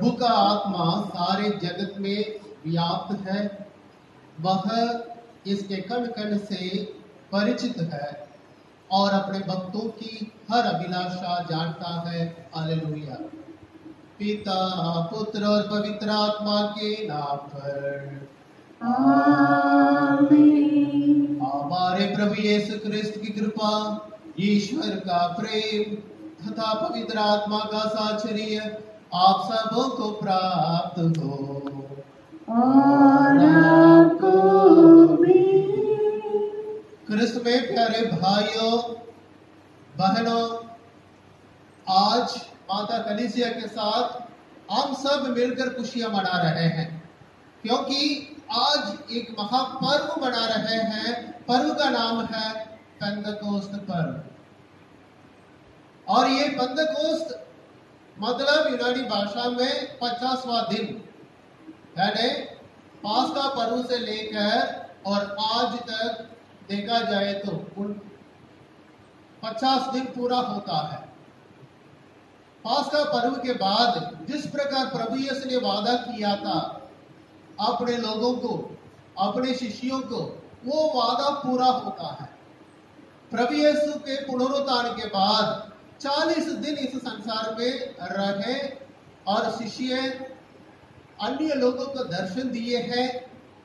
प्रभु का आत्मा सारे जगत में व्याप्त है, वह इसके कण कण से परिचित है और अपने भक्तों की हर अभिलाषा जानता है। हालेलुया। पिता पुत्र और पवित्र आत्मा के नाम पर आमीन। हमारे प्रभु यीशु क्रिस्त की कृपा, ईश्वर का प्रेम तथा पवित्र आत्मा का साहचर्य आप सबों को प्राप्त हो और आपको भी। क्रिस्त में प्यारे भाइयों बहनों, आज माता कलीसिया के साथ हम सब मिलकर खुशियां मना रहे हैं, क्योंकि आज एक महापर्व मना रहे हैं। पर्व का नाम है पेंतकोस्त पर्व। और ये पेंतकोस्त मतलब यूनानी भाषा में 50वां दिन, यानी पास्का पर्व से लेकर और आज तक देखा जाए तो 50 दिन पूरा होता है। पास्का पर्व के बाद जिस प्रकार प्रभु यीशु ने वादा किया था अपने लोगों को, अपने शिष्यों को, वो वादा पूरा होता है। प्रभु यीशु के पुनरुत्थान के बाद 40 दिन इस संसार में रहे और शिष्य अन्य लोगों को दर्शन दिए हैं।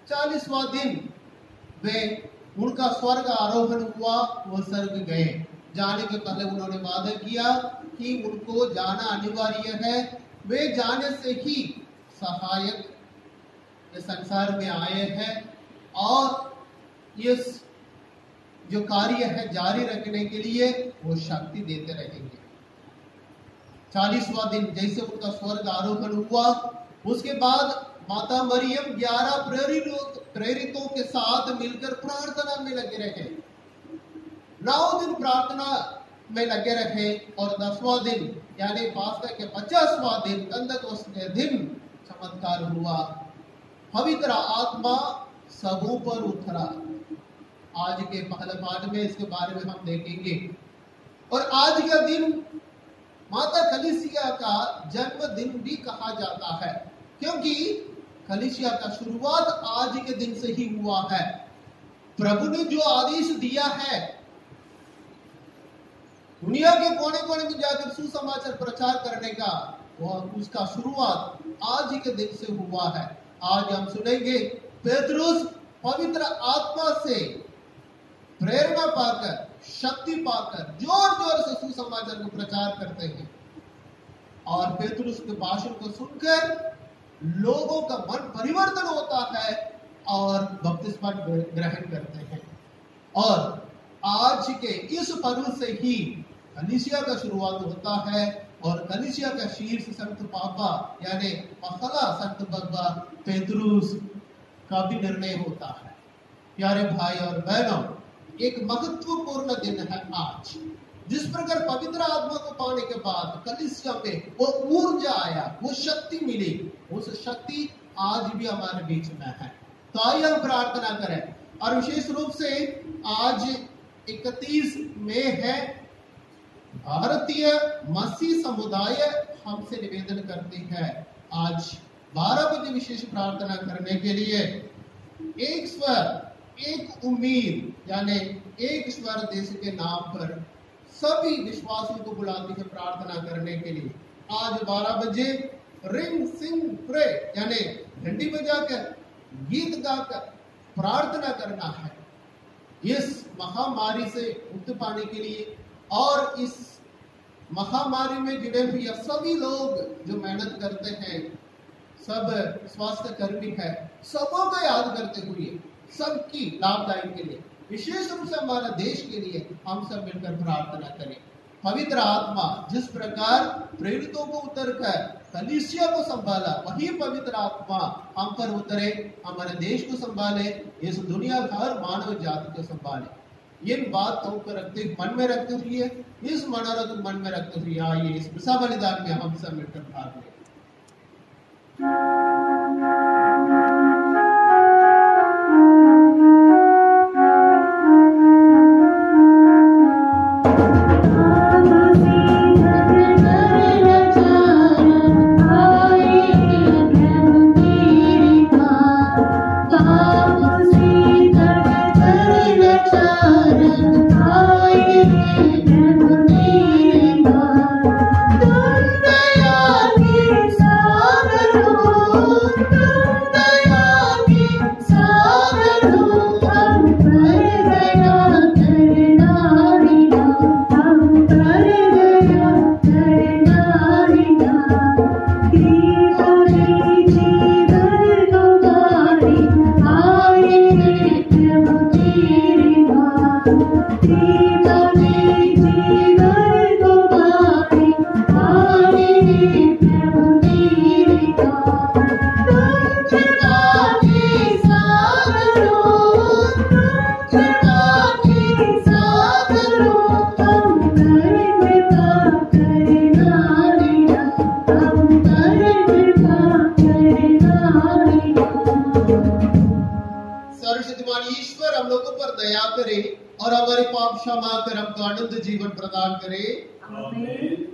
40वां दिन वे उनका स्वर्ग आरोहण हुआ, वो स्वर्ग गए। जाने के पहले उन्होंने वादा किया कि उनको जाना अनिवार्य है। वे जाने से ही सहायक इस संसार में आए हैं और इस जो कार्य है जारी रखने के लिए वो शक्ति देते रहेंगे। 40वां दिन जैसे उनका स्वर्ग आरोहण हुआ, उसके बाद माता मरियम 11 प्रेरितों के साथ मिलकर प्रार्थना में लगे रहे। 9 दिन प्रार्थना में लगे रहे और 10वां दिन यानी पास्का के 50वां दिन पेंतकोस्त के दिन चमत्कार हुआ। पवित्र आत्मा सबों पर उतरा। आज के पहले पाठ में इसके बारे में हम देखेंगे। और आज का दिन माता कलीसिया का जन्मदिन भी कहा जाता है, क्योंकि कलीसिया का शुरुआत आज के दिन से ही हुआ है। प्रभु ने जो आदेश दिया है दुनिया के कोने कोने में जाकर सुसमाचार प्रचार करने का, वह उसका शुरुआत आज के दिन से हुआ है। आज हम सुनेंगे पेतरुस पवित्र आत्मा से प्रेरणा पाकर, शक्ति पाकर जोर जोर से सुसमाचार को प्रचार करते हैं और पेतरुस के भाषण को सुनकर लोगों का मन परिवर्तन होता है और बपतिस्मा ग्रहण करते हैं। और आज के इस पर्व से ही कलीसिया का शुरुआत होता है और कलीसिया का शीर्ष संत पापा यानी महला संत बाबा पेतरुस का भी निर्णय होता है। प्यारे भाई और बहनों, एक महत्वपूर्ण दिन है आज। जिस प्रकार पवित्र आत्मा को पाने के बाद कलीसिया में वो ऊर्जा आया, वो शक्ति मिली, उस शक्ति आज भी हमारे बीच में है। तो आइए हम प्रार्थना करें। और विशेष रूप से आज 31 मई है। भारतीय मसीह समुदाय हमसे निवेदन करती है आज 12 बजे विशेष प्रार्थना करने के लिए एक स्वर, एक उम्मीद यानी एक स्वर देश के नाम पर सभी विश्वासियों को बुलाती है प्रार्थना करने के लिए। आज 12 बजे रिंग सिंग प्रे यानी घंटी बजाकर, गीत गाकर प्रार्थना करना है इस महामारी से मुक्ति पाने के लिए। और इस महामारी में जुड़े हुए सभी लोग जो मेहनत करते हैं, सब स्वास्थ्य कर्मी है, सबों को याद करते हुए सबकी लाभदायक के लिए, विशेष रूप से हमारा देश के लिए हम सब मिलकर प्रार्थना करें। पवित्र आत्मा जिस प्रकार प्रेरितों को उतर कर कलीसिया को संभाला, वही पवित्र आत्मा हम पर उतरे, हमारे देश को संभाले, इस दुनिया भर मानव जाति को संभाले। इन बातों को मन में रखते हुए, इस मनोरथ मन में रखते हुए आइए इस मिसा बलिदान में हम सब मिलकर भाग लें। आए और हमारे पाप क्षमा कर हमको आनंद जीवन प्रदान करे। आमीन।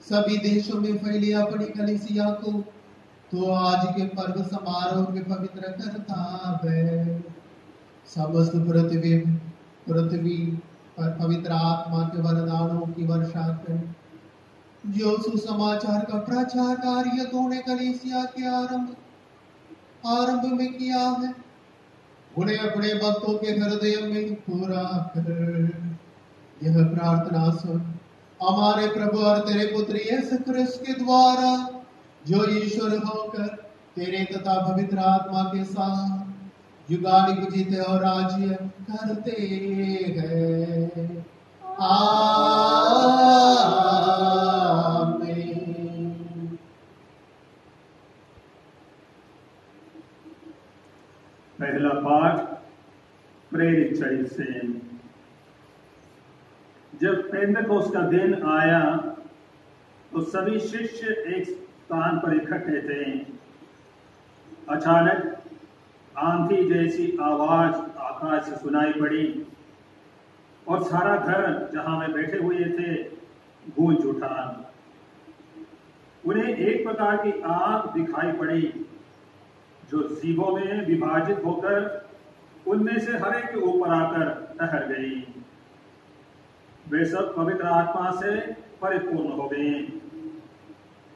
सभी देशों में फैली अपनी कलीसिया को तो आज के पर्व समारोह के पवित्र करता है। समस्त पृथ्वी पर पवित्र आत्मा के वरदानों की वर्षा कर, जो सुसमाचार का प्रचार कार्य तूने कलीसिया के आरंभ में किया है, उन्हें अपने भक्तों के हृदय में पूरा कर। यह प्रार्थना सुन हमारे प्रभु और तेरे पुत्र यीशु क्रिस्त के द्वारा, जो ईश्वर होकर तेरे तथा पवित्र आत्मा के साथ युगानुग जीते और राज्य करते हैं। आमीन। पहला पाठ प्रेरित चरित्र से। जब पेंतकोस्त का दिन आया तो सभी शिष्य एक स्थान पर इकट्ठे थे। अचानक आंधी जैसी आवाज आकाश से सुनाई पड़ी और सारा घर जहां में बैठे हुए थे गूंज उठा। उन्हें एक प्रकार की आग दिखाई पड़ी जो जीवों में विभाजित होकर उनमें से हर एक के ऊपर आकर ठहर गई। वे सब पवित्र आत्मा से परिपूर्ण हो गए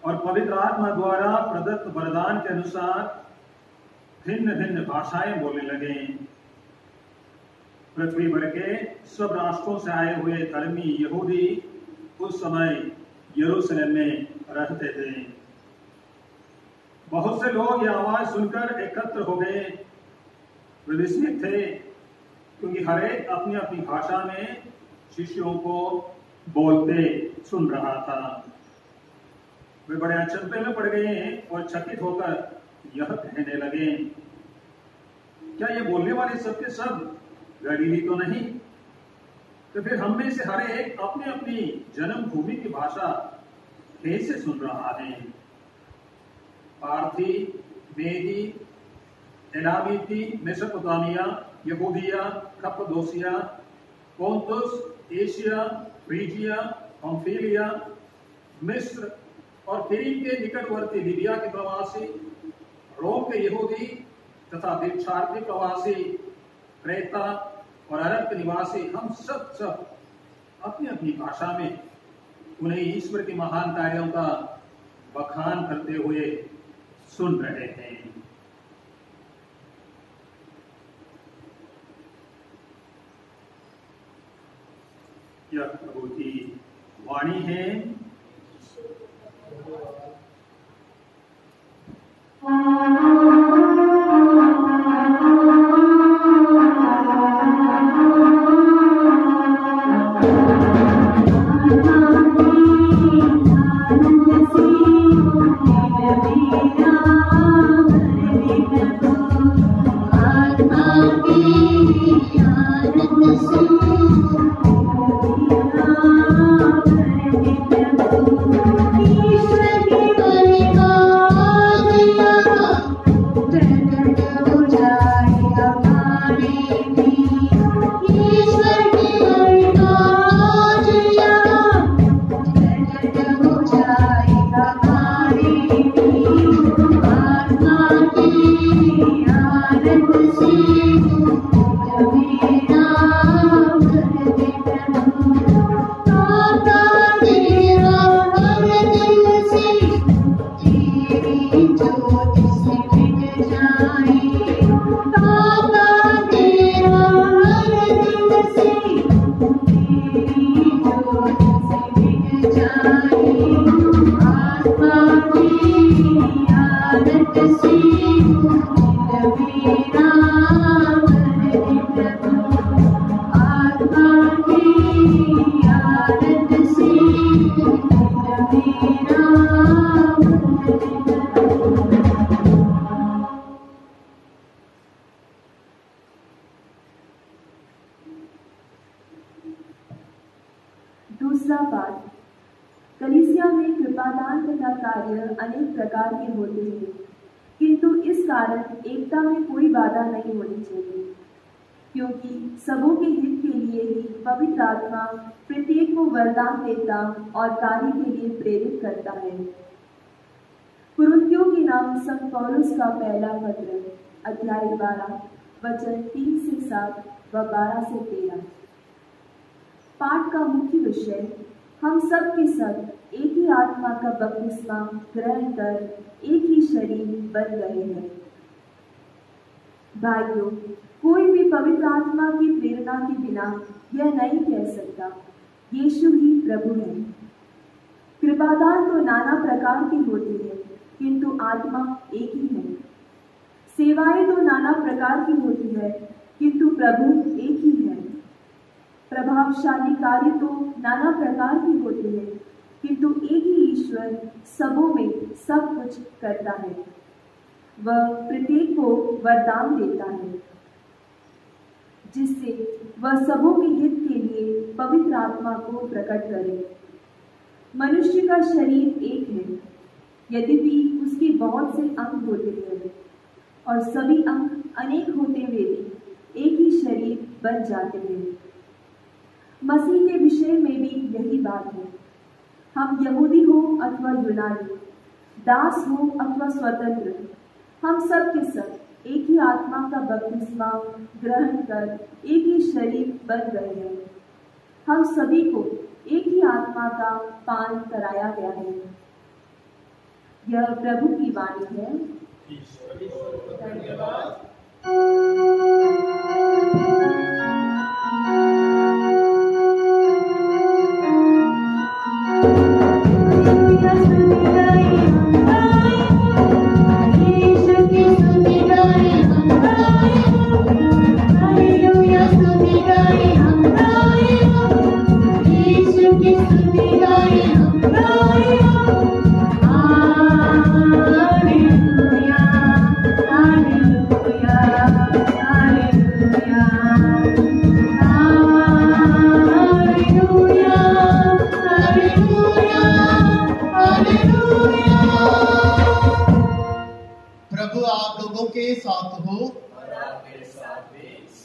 और पवित्र आत्मा द्वारा प्रदत्त वरदान के अनुसार भिन्न भिन्न भाषाएं बोलने लगे। पृथ्वी भर के सब राष्ट्रों से आए हुए धर्मी यहूदी उस समय यरूशलेम में रहते थे। बहुत से लोग यह आवाज सुनकर एकत्र हो गए। वे विस्मित थे क्योंकि हर एक अपनी अपनी भाषा में शिष्यों को बोलते सुन रहा था। वे बड़े अचंभे में पड़ गए और चकित होकर यह कहने लगे, क्या ये बोलने वाले सबके सब गलीली तो नहीं? तो फिर हम में से हर एक अपनी अपनी जन्मभूमि की भाषा कैसे सुन रहा है? पार्थी, मेदी, एलामीती, मेसोपोटामिया, यहूदिया, कप्पदोसिया, पोंतुस, एशिया, फ्रीजिया, पंफिलिया, मिस्र और फिलिप के निकटवर्ती लिबिया के प्रवासी, रोम के यहूदी तथा दीक्षार्थी प्रवासी, क्रेता और अरब के निवासी, हम सब अपनी अपनी भाषा में उन्हें ईश्वर के महान कार्यों का बखान करते हुए सुन रहे हैं। यह प्रभु की वाणी है। दूसरा पाठ। कलीसिया में कृपादान तथा कार्य अनेक प्रकार के होते हैं, किंतु इस कारण एकता में कोई बाधा नहीं होनी चाहिए, क्योंकि सबों के हित के लिए ही पवित्र आत्मा प्रत्येक को वरदान देता और कार्य के लिए प्रेरित करता है। कुरिन्थियों के नाम संत पौलुस का पहला पत्र, अध्याय 12, वचन 3 से 7 व 12 से 13। पाठ का मुख्य विषय, हम सब के सब एक ही आत्मा का बपतिस्मा ग्रहण कर एक ही शरीर बन गए हैं। भाइयों, कोई भी पवित्र आत्मा की प्रेरणा के बिना यह नहीं कह सकता, यीशु ही प्रभु है। कृपादान तो नाना प्रकार की होती है, किंतु आत्मा एक ही है। सेवाएं तो नाना प्रकार की होती है, किंतु प्रभु एक ही है। प्रभावशाली कार्य तो नाना प्रकार की होते हैं, किंतु एक ही ईश्वर सबों में सब कुछ करता है। वह प्रत्येक को वरदान देता है, जिससे वह सबों के हित के लिए पवित्र आत्मा को प्रकट करे। मनुष्य का शरीर एक है, यद्यपि उसके बहुत से अंग होते हैं, और सभी अंग अनेक होते हुए भी एक ही शरीर बन जाते हैं। मसीह के विषय में भी यही बात है। हम यहूदी हो अथवा यूनानी, दास हो अथवा स्वतंत्र, हम सब के सब एक ही आत्मा का बपतिस्मा ग्रहण कर एक ही शरीर बन गए हैं। हम सभी को एक ही आत्मा का पान कराया गया है। यह प्रभु की वाणी है। धन्यवाद।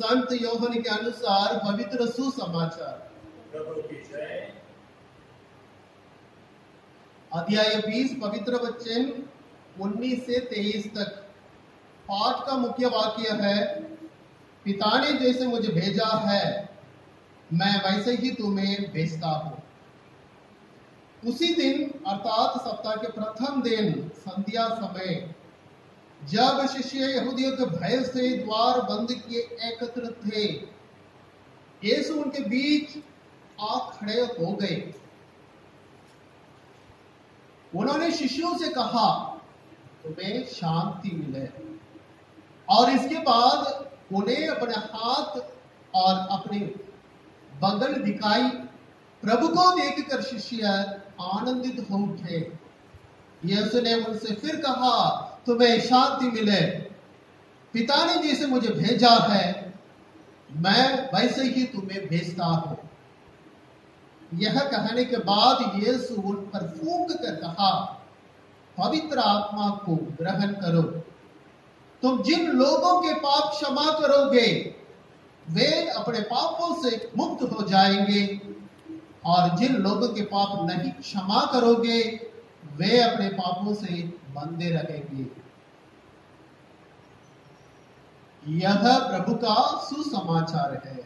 संत यूहन्ना के अनुसार पवित्र सुसमाचार। प्रभु की जय। अध्याय 20 पवित्र वचन 19 से 23 तक। पाठ का मुख्य वाक्य है, पिता ने जैसे मुझे भेजा है मैं वैसे ही तुम्हें भेजता हूं। उसी दिन अर्थात सप्ताह के प्रथम दिन संध्या समय जब शिष्य यहूदियों के भय से द्वार बंद किए एकत्र थे, यीशु उनके बीच आ खड़े हो गए। उन्होंने शिष्यों से कहा, तुम्हें शांति मिले। और इसके बाद उन्हें अपने हाथ और अपनी बगल दिखाई। प्रभु को देखकर शिष्य आनंदित हो उठे। यीशु ने उनसे फिर कहा, तुम्हें शांति मिले। पिता ने जैसे मुझे भेजा है मैं वैसे ही तुम्हें भेजता हूं। यह कहने के बाद यीशु उन पर फूंक कर कहा, पवित्र आत्मा को ग्रहण करो। तुम जिन लोगों के पाप क्षमा करोगे वे अपने पापों से मुक्त हो जाएंगे, और जिन लोगों के पाप नहीं क्षमा करोगे वे अपने पापों से बंधे रहेंगे। यह प्रभु का सुसमाचार है।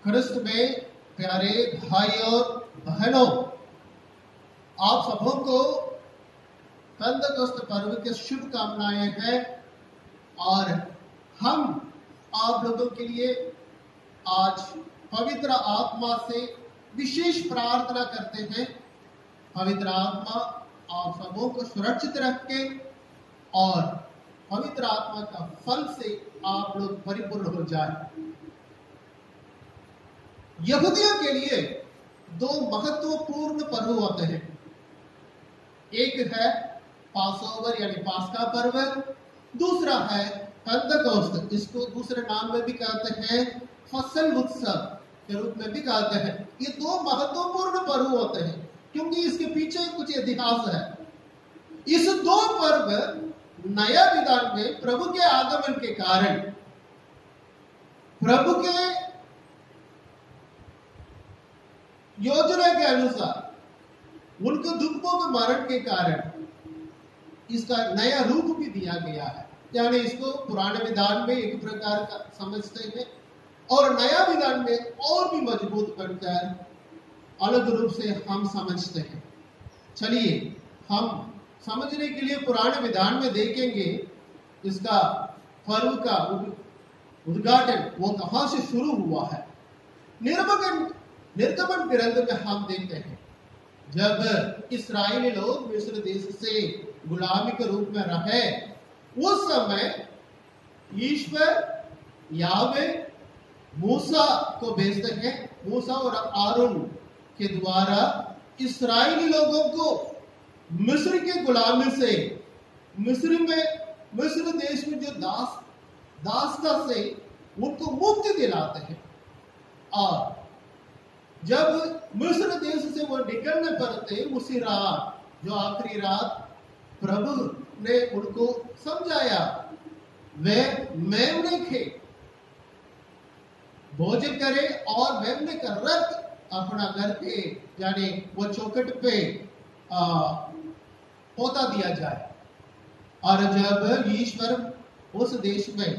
ख्रिस्त में प्यारे भाई और बहनों, आप सबों को पेंतकोस्त पर्व के शुभकामनाएं हैं। और हम आप लोगों के लिए आज पवित्र आत्मा से विशेष प्रार्थना करते हैं। पवित्र आत्मा आप सबों को सुरक्षित रखे और पवित्र आत्मा का फल से आप लोग परिपूर्ण हो जाए। यहूदियों के लिए दो महत्वपूर्ण पर्व होते हैं। एक है पासओवर यानी पास्का पर्व, दूसरा है पेंतकोस्त। इसको दूसरे नाम में भी कहते हैं फसल उत्सव के रूप में भी कहते हैं। ये दो महत्वपूर्ण पर्व होते हैं क्योंकि इसके पीछे कुछ इतिहास है। इस दो पर्व नया विधान में प्रभु के आगमन के कारण, प्रभु के योजना के अनुसार, उनको दुखों के मरण के कारण इसका नया रूप भी दिया गया है। यानी इसको पुराने विधान में एक प्रकार का समझते हैं और नया विधान में और भी मजबूत बनकर अलग रूप से हम समझते हैं। चलिए हम समझने के लिए पुराने विधान में देखेंगे इसका पर्व का उद्घाटन वो कहां से शुरू हुआ है। निर्गमन ग्रंथ में हम देखते हैं जब इस्राएली लोग मिस्र देश से गुलामी के रूप में रहे, उस समय ईश्वर यावे मूसा को भेजते हैं। मूसा और आरोन के द्वारा इस्राएली लोगों को मिस्र के गुलामी से, मिस्र देश में जो दासता से उनको मुक्ति दिलाते हैं। और जब मिस्र देश से वो निकलने पर थे, उसी रात, जो आखिरी रात, प्रभु ने उनको समझाया, वे मेमने के भोजन करे और मेमने का रक्त अपना घर पे यानी वो चौखट पे पोता दिया जाए। और जब ईश्वर उस देश में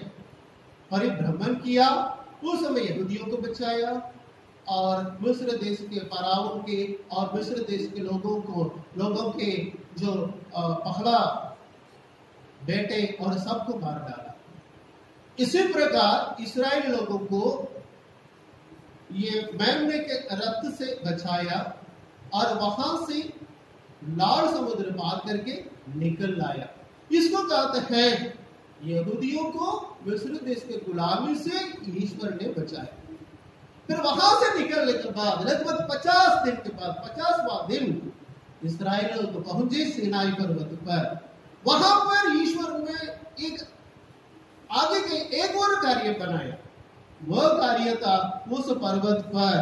परिभ्रमण किया, उस समय यहूदियों को बचाया और मिस्र देश के फराओं के और मिस्र देश के लोगों के जो पहला बेटे और सबको मार डाला। इसी प्रकार इस्राएल लोगों को ये मेमने के रक्त से बचाया और वहां से लाल समुद्र पार करके निकल लाया। इसको कहते हैं यहूदियों को मिस्र देश के गुलामी से ईश्वर ने बचाया। फिर वहां से निकलने के बाद लगभग 50 दिन के बाद 50वां दिन इस्राएल लोग पहुंचे सीनाई पर्वत पर। वहां पर ईश्वर ने एक आगे के एक और कार्य बनाया। वह कार्य था उस पर्वत पर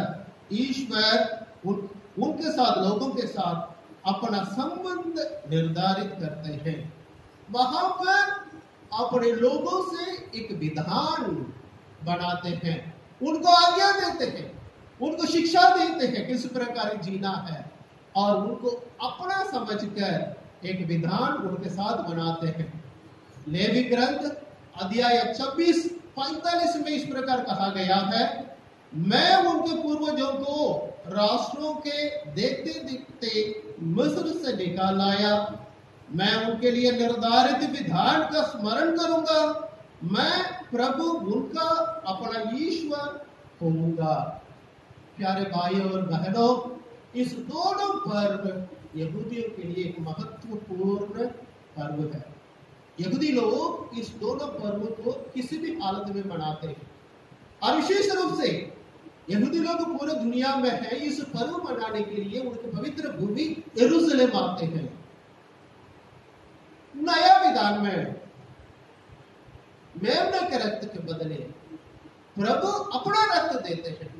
ईश्वर उनके साथ, लोगों के साथ अपना संबंध निर्धारित करते हैं। वहां पर अपने लोगों से एक विधान बनाते हैं, उनको आज्ञा देते हैं, उनको शिक्षा देते हैं किस प्रकार जीना है, और उनको अपना समझकर एक विधान उनके साथ बनाते हैं। लेवी ग्रंथ अध्याय 26:45 में इस प्रकार कहा गया है, मैं उनके पूर्वजों को राष्ट्रों के देखते देखते मिस्र से निकाल लाया, मैं उनके लिए निर्धारित विधान का स्मरण करूंगा, मैं प्रभु उनका अपना ईश्वर होऊंगा। प्यारे भाइयों और बहनों, इस दोनों पर्व यहूदियों के लिए एक महत्वपूर्ण पर्व है। यहूदी लोग इस दोनों पर्व को किसी भी हालत में मनाते हैं, और विशेष रूप से यहूदी लोग पूरे दुनिया में है, इस पर्व मनाने के लिए उनके पवित्र भूमि यरूशलेम आते हैं। नया विधान में मेमने के रक्त के बदले प्रभु अपना रक्त देते हैं,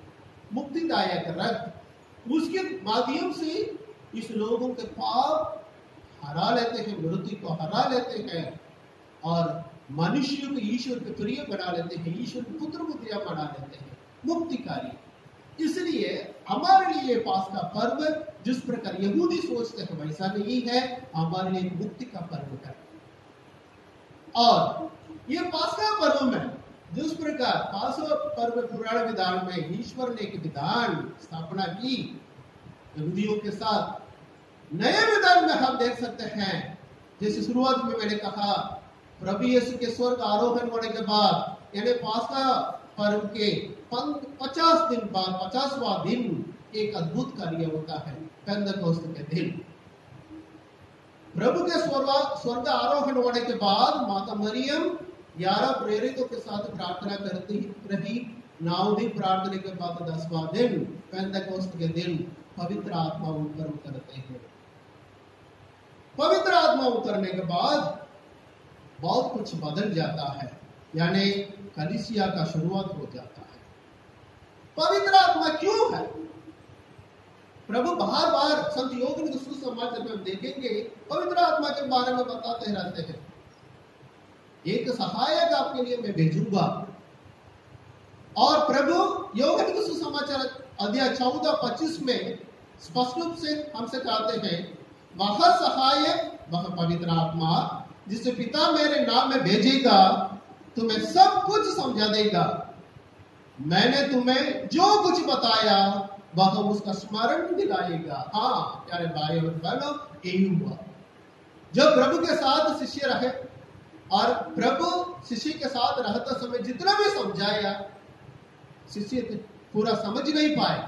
मुक्तिदायक रक्त। उसके माध्यम से इस लोगों के पाप हरा लेते हैं, मृत्यु को हरा लेते हैं, और मनुष्य को ईश्वर के प्रिय बना लेते हैं, ईश्वर के पुत्र पुत्रियां बना लेते हैं, मुक्तिकारी। इसलिए हमारे लिए पास्का पर्व जिस प्रकार यहूदी सोचते हैं वैसा नहीं है, हमारे लिए मुक्ति का पर्व है। और ये पास्का पर्व में जिस प्रकार पास्का पर्व पुराने विधान में ईश्वर ने एक विधान स्थापना की यहूदियों के साथ, नए विधान में हम देख सकते हैं, जैसे शुरुआत में मैंने कहा, प्रभु यीशु के स्वर्ग आरोहण होने के बाद यानी पास्का पर्व के 50 दिन बाद 50वां दिन एक अद्भुत कार्य होता है, पेंतकोस्त के दिन। प्रभु के स्वर्ग आरोहण होने के बाद माता मरियम 11 प्रेरितों के साथ प्रार्थना करती रही। 9 दिन प्रार्थना के बाद 10वां दिन पेंतकोस्त के दिन पवित्र आत्मा ऊपर उतरते हैं। पवित्र आत्मा उतरने के बाद बहुत कुछ बदल जाता है, यानी कलीसिया का शुरुआत हो जाता है। पवित्र आत्मा क्यों है? प्रभु बार बार संत योग के सुसमाचार में हम देखेंगे, पवित्र आत्मा के बारे में बताते रहते हैं। एक सहायक आपके लिए मैं भेजूंगा, और प्रभु योग के सुसमाचार अध्याय 14:25 में स्पष्ट रूप से हमसे कहते हैं, वह सहायक, वह पवित्र आत्मा जिसे पिता मेरे नाम में भेजेगा, तुम्हें सब कुछ समझा देगा, मैंने तुम्हें जो कुछ बताया वह उसका स्मरण दिलाएगा। हाँ प्यारे भाई और बहनों, यही हुआ जब प्रभु के साथ शिष्य रहे, और प्रभु शिष्य के साथ रहते समय जितना भी समझाया, शिष्य पूरा समझ नहीं पाए,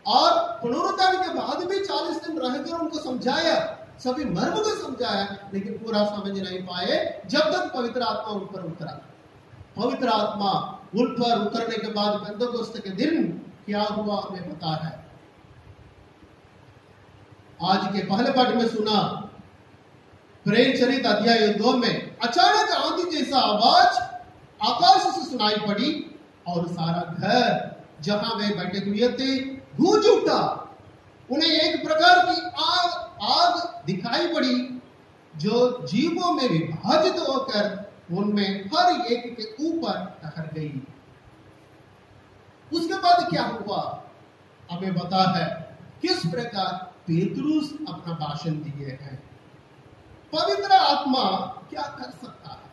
और पुनरुत्थान के बाद भी 40 दिन रहकर उनको समझाया, सभी मर्म को समझाया, लेकिन पूरा समझ नहीं पाए जब तक पवित्र आत्मा उन पर उतरा। पवित्र आत्मा उन पर उतरने के बाद पेंतकोस्त के दिन क्या हुआ हमें पता है। आज के पहले पाठ में सुना, प्रेम चरित अध्याय 2 में अचानक आंधी जैसा आवाज आकाश से सुनाई पड़ी, और सारा घर जहां वे बैठे हुए थे गूंज उठा। उन्हें एक प्रकार की आग दिखाई पड़ी, जो जीवों में विभाजित होकर उनमें हर एक के ऊपर ठहर गई। उसके बाद क्या हुआ हमें पता है, किस प्रकार पेतरुस अपना भाषण दिए हैं। पवित्र आत्मा क्या कर सकता है?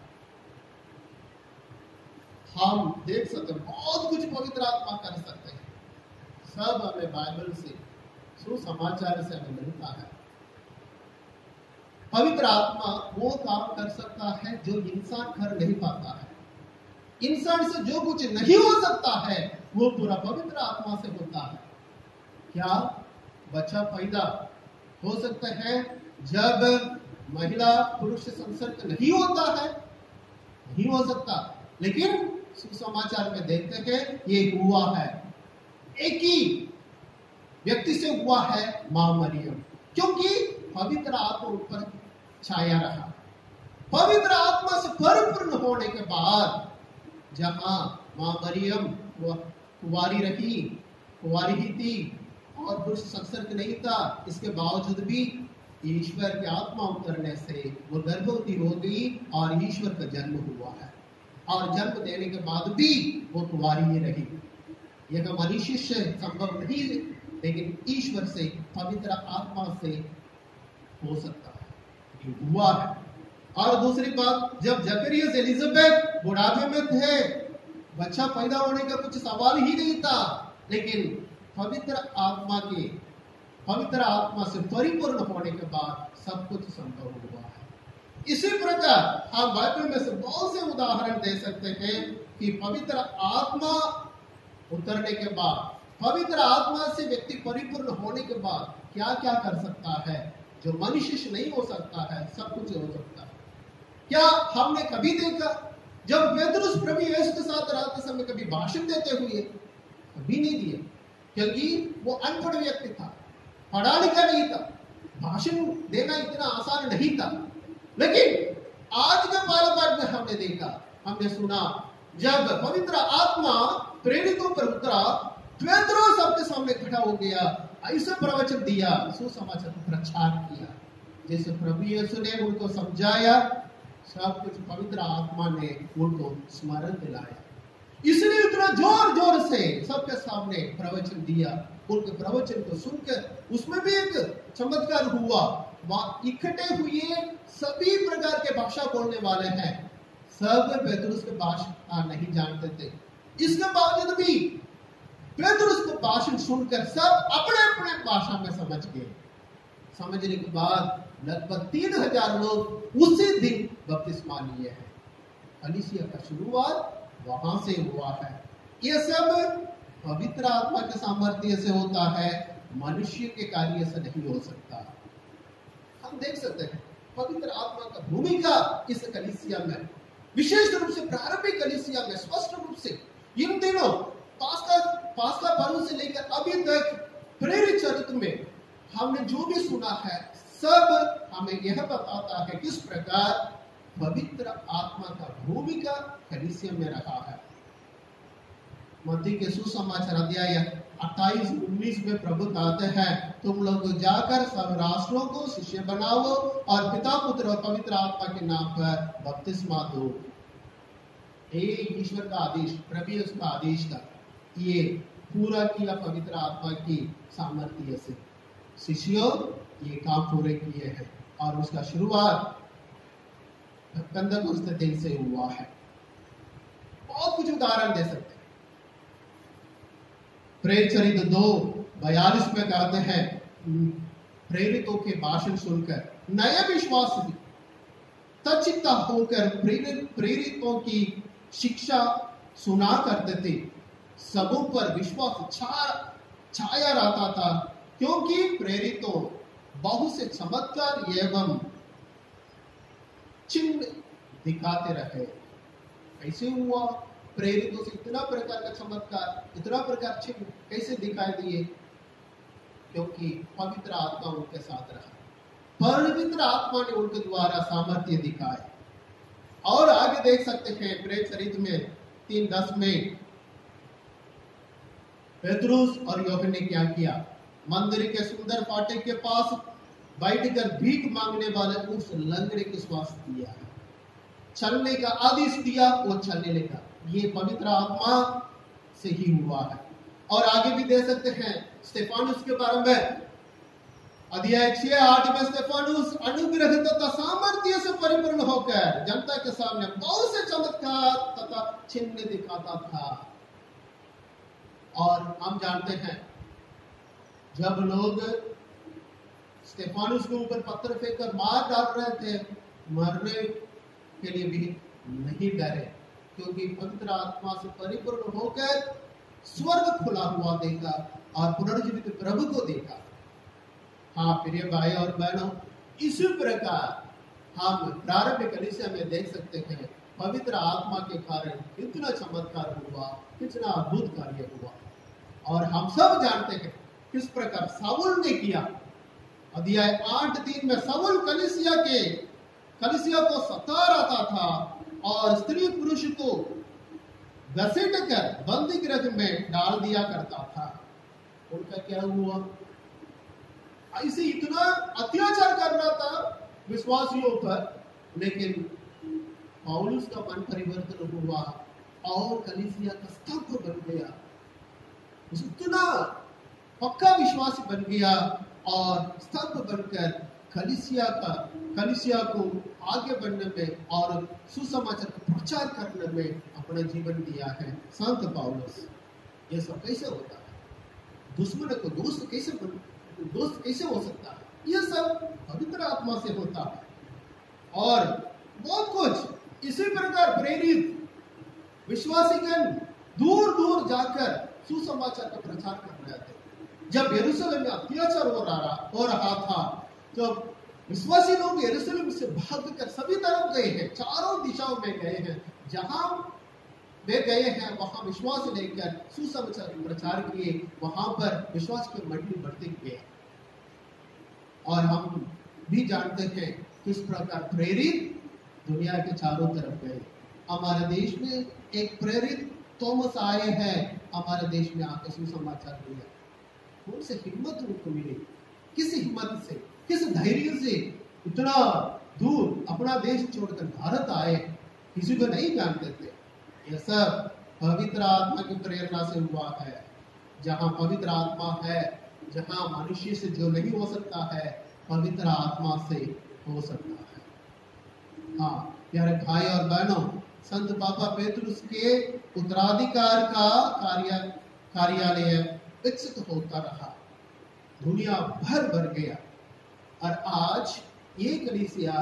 हम देख सकते हैं बहुत कुछ पवित्र आत्मा कर सकते हैं, सब हमें बाइबल से, सुसमाचार से हमें मिलता है। पवित्र आत्मा वो काम कर सकता है जो इंसान कर नहीं पाता है। इंसान से जो कुछ नहीं हो सकता है वो पूरा पवित्र आत्मा से होता है। क्या बच्चा पैदा हो सकता है जब महिला पुरुष से संसर्ग नहीं होता है? नहीं हो सकता, लेकिन सुसमाचार में देखते हैं ये हुआ है। एक ही व्यक्ति से हुआ है, मां मरियम, क्योंकि पवित्र आत्मा ऊपर छाया रहा। पवित्र आत्मा से परिपूर्ण होने के बाद जहां मां मरियम कुंवारी रही, कुंवारी ही थी, और पुरुष संसर्ग नहीं था, इसके बावजूद भी ईश्वर की आत्मा उतरने से वो गर्भवती हो गई और ईश्वर का जन्म हुआ है। और जन्म देने के बाद भी वो कुंवारी ही रही। यह मनुष्य से संभव नहीं है, लेकिन ईश्वर से, पवित्र आत्मा से हो सकता है, ये हुआ है। और दूसरी बात, जब जकरिया से एलिजाबेथ बुढ़ापे में थे, बच्चा पैदा होने का कुछ सवाल ही नहीं था, लेकिन पवित्र आत्मा से परिपूर्ण होने के बाद सब कुछ संभव हुआ है। इसी प्रकार हम बाइबल में से बहुत से उदाहरण दे सकते हैं कि पवित्र आत्मा उतरने के बाद, पवित्र आत्मा से व्यक्ति परिपूर्ण होने के बाद क्या क्या कर सकता है, जो मनुष्य से नहीं हो सकता है, सब कुछ हो सकता है। क्या हमने कभी देखा जब पेतरुस प्रभु यीशु के साथ रहते समय कभी भाषण देते हुए? कभी नहीं दिए, क्योंकि वो अनपढ़ व्यक्ति था, पढ़ा लिखा नहीं था, भाषण देना इतना आसान नहीं था। लेकिन आज के पहले पाठ में हमने देखा, हमने सुना, जब पवित्र आत्मा प्रेरितों पर उतरा, पेतरुस सबके सामने खड़ा हो गया, ऐसे प्रवचन दिया, सुसमाचार प्रचार किया, जैसे प्रभु यीशु ने उनको समझाया, सब कुछ पवित्र आत्मा ने उनको स्मरण दिलाया। इसलिए इतना जोर जोर से सबके सामने प्रवचन दिया। उनके प्रवचन को सुनकर उसमें भी एक चमत्कार हुआ। वहां इकट्ठे हुए सभी प्रकार के भाषा बोलने वाले हैं, सब पेतरुस के भाषा नहीं जानते थे। इसके बावजूद भी पेतरुस को भाषण सुनकर सब अपने अपने भाषा में समझ गए। समझने के बाद लगभग 3000 लोग उसी दिन बपतिस्मा लिए हैं। कलीसिया का शुरुआत वहां से हुआ है। यह सब पवित्र आत्मा के सामर्थ्य से होता है, मनुष्य के कार्य से नहीं हो सकता। हम देख सकते हैं पवित्र आत्मा का भूमिका इस कलीसिया में, विशेष रूप से प्रारंभिक कलीसिया में स्पष्ट रूप से इन दिनों पास्का पर्व से लेकर अभी तक प्रेरित चरित्र में हमने जो भी सुना है, सब हमें यह बताता है किस प्रकार पवित्र आत्मा का भूमिका कलीसिया में रहा है। मत्ती के सुसमाचार अध्याय 28-19 में प्रभु कहते हैं, तुम लोग जाकर सब राष्ट्रों को शिष्य बनाओ और पिता, पुत्र और पवित्र आत्मा के नाम पर बपतिस्मा दो। ईश्वर का आदेश, प्रभु उसका आदेश था, ये पूरा किया पवित्र आत्मा की सामर्थ्य से। शिष्यों ये काम पूरे किए हैं और उसका शुरुआत पेंटेकोस्त दिन से हुआ है। बहुत कुछ उदाहरण दे सकते हैं। प्रेरित चरित्र 2:42 में कहते हैं, प्रेरितों के भाषण सुनकर नए विश्वासी तचित्ता होकर प्रेरितों की शिक्षा सुना करते थे। सबों पर विश्वास छाया रहता था, क्योंकि प्रेरितों बहुत से चमत्कार एवं चिन्ह दिखाते रहे। कैसे हुआ? प्रेरितों से इतना प्रकार का चमत्कार, इतना प्रकार चिन्ह कैसे दिखाई दिए? क्योंकि पवित्र आत्मा उनके साथ रहा, पवित्र आत्मा ने उनके द्वारा सामर्थ्य दिखाए। और आगे देख सकते हैं प्रेरित चरित्र में 3:10 में पेतरुस और यूहन्ना ने क्या किया? मंदिर के सुंदर फाटक के पास बैठकर भीख मांगने वाले उस लंगड़े को स्वास्थ्य दिया, चलने का आदेश दिया, वो चलने लगा। ये पवित्र आत्मा से ही हुआ है। और आगे भी दे सकते हैं स्टेफानुस के बारे में, अध्याय 6:8 में स्टेफानुस अनुग्रह तथा सामर्थ्य से परिपूर्ण होकर जनता के सामने बहुत से चमत्कार तथा चिन्ह दिखाता था। और हम जानते हैं जब लोग स्टेफानुस के ऊपर पत्थर फेंककर मार डाल रहे थे, मरने के लिए भी नहीं डरे, क्योंकि पवित्र आत्मा से परिपूर्ण होकर स्वर्ग खुला हुआ देखा और पुनर्जीवित प्रभु को देखा। हाँ प्रिय भाई और बहनों, इसी प्रकार हम प्रारंभिक कलीसिया में देख सकते हैं पवित्र आत्मा के कारण कितना चमत्कार हुआ, कितना अद्भुत कार्य हुआ। और हम सब जानते हैं किस प्रकार साउल ने किया। अध्याय 8:3 में साउल कलीसिया को सता रहा था और स्त्री पुरुष को घसीट कर बंदी गृह में डाल दिया करता था। उनका क्या हुआ? ऐसे इतना अत्याचार करना था विश्वासियों पर, लेकिन पौलुस का मन परिवर्तन हुआ और कलीसिया का स्तंभ बन गया। इतना पक्का विश्वासी बन गया और स्तंभ बनकर कलीसिया को आगे बढ़ने में और सुसमाचार का प्रचार करने में अपना जीवन दिया है संत पौलुस। यह सब कैसे होता है? दुश्मन को दोस्त कैसे हो सकता है? यह सब पवित्र आत्मा से होता है। और बहुत कुछ इसी प्रकार प्रेरित विश्वासीगण दूर दूर जाकर सुसमाचार का प्रचार कर रहे थे। जब यरूशलेम में अत्याचार हो रहा था, तो विश्वासी लोग यरूशलेम से भागकर सभी तरफ गए हैं, चारों दिशाओं में गए हैं। जहां वे गए हैं वहां विश्वास लेकर सुसमाचार का प्रचार किए, वहां पर विश्वास की मंडली बढ़ती गई। और हम भी जानते हैं किस प्रकार प्रेरित दुनिया के चारों तरफ गए। हमारे देश में एक प्रेरित थॉमस आए हैं, हमारे देश में आकर सुसमाचार दिया। उनसे हिम्मत उनको मिली, किस हिम्मत से, किस धैर्य से इतना दूर अपना देश छोड़कर भारत आए, किसी को नहीं जानते थे। यह सब पवित्र आत्मा की प्रेरणा से हुआ है। जहां पवित्र आत्मा है, जहां मनुष्य से जो नहीं हो सकता है, पवित्र आत्मा से हो सकता है। हाँ प्यारे भाई और बहनों, संत पापा पेतरुस के उत्तराधिकार का कार्यालय विकसित होता रहा, दुनिया भर बढ़ गया। और आज ये कलीसिया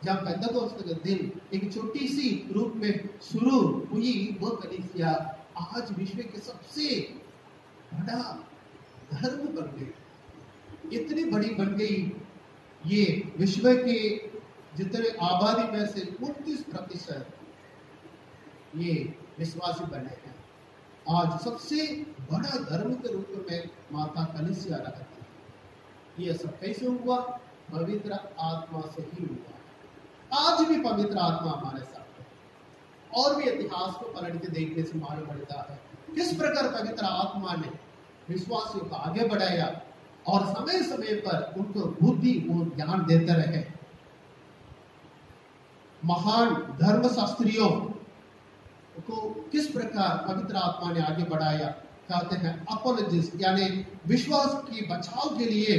जब पेंटेकोस्त के दिन एक छोटी सी रूप में शुरू हुई, वो कलीसिया आज विश्व के सबसे बड़ा धर्म बन गई। इतनी बड़ी बन गई, ये विश्व के जितने आबादी में से 29% ये विश्वासी बने हैं। आज सबसे बड़ा धर्म के रूप में माता कलीसिया रहती है। ये सब कैसे हुआ? पवित्र आत्मा से ही हुआ। आज भी पवित्र आत्मा हमारे साथ है। और भी इतिहास को पलट के देखने से मालूम पड़ता है किस प्रकार पवित्र आत्मा ने विश्वासियों को आगे बढ़ाया और समय समय पर उनको बुद्धि और ज्ञान देते रहे। महान धर्मशास्त्रियों को किस प्रकार पवित्र आत्मा ने आगे बढ़ाया। कहते हैं अपोलोजिस्ट, यानी विश्वास की बचाव के लिए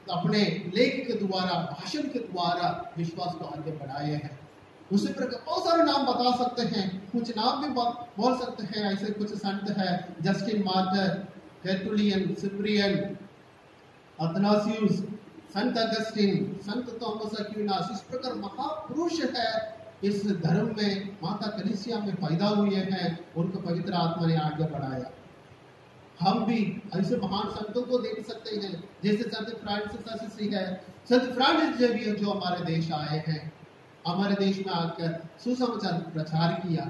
अपने लेख के द्वारा, भाषण के द्वारा विश्वास को आगे बढ़ाए हैं। उसी प्रकार बहुत सारे नाम बता सकते हैं, कुछ नाम भी बोल सकते हैं। ऐसे कुछ संत है, जस्टिन मार्टर, टर्टुलियन, सिप्रियन, अथनासियुस, संत अगस्टिन, संत थॉमस एक्विनास। इस प्रकार महापुरुष है इस धर्म में, माता कलीसिया में पैदा हुए हैं, उनको पवित्र आत्मा ने आगे बढ़ाया। हम भी ऐसे महान संतों को देख सकते हैं, जैसे संत फ्रांसिस असीसी है, संत फ्रांसिस जेवियर जो हमारे देश आए हैं, हमारे देश में आकर सुसमाचार प्रचार किया।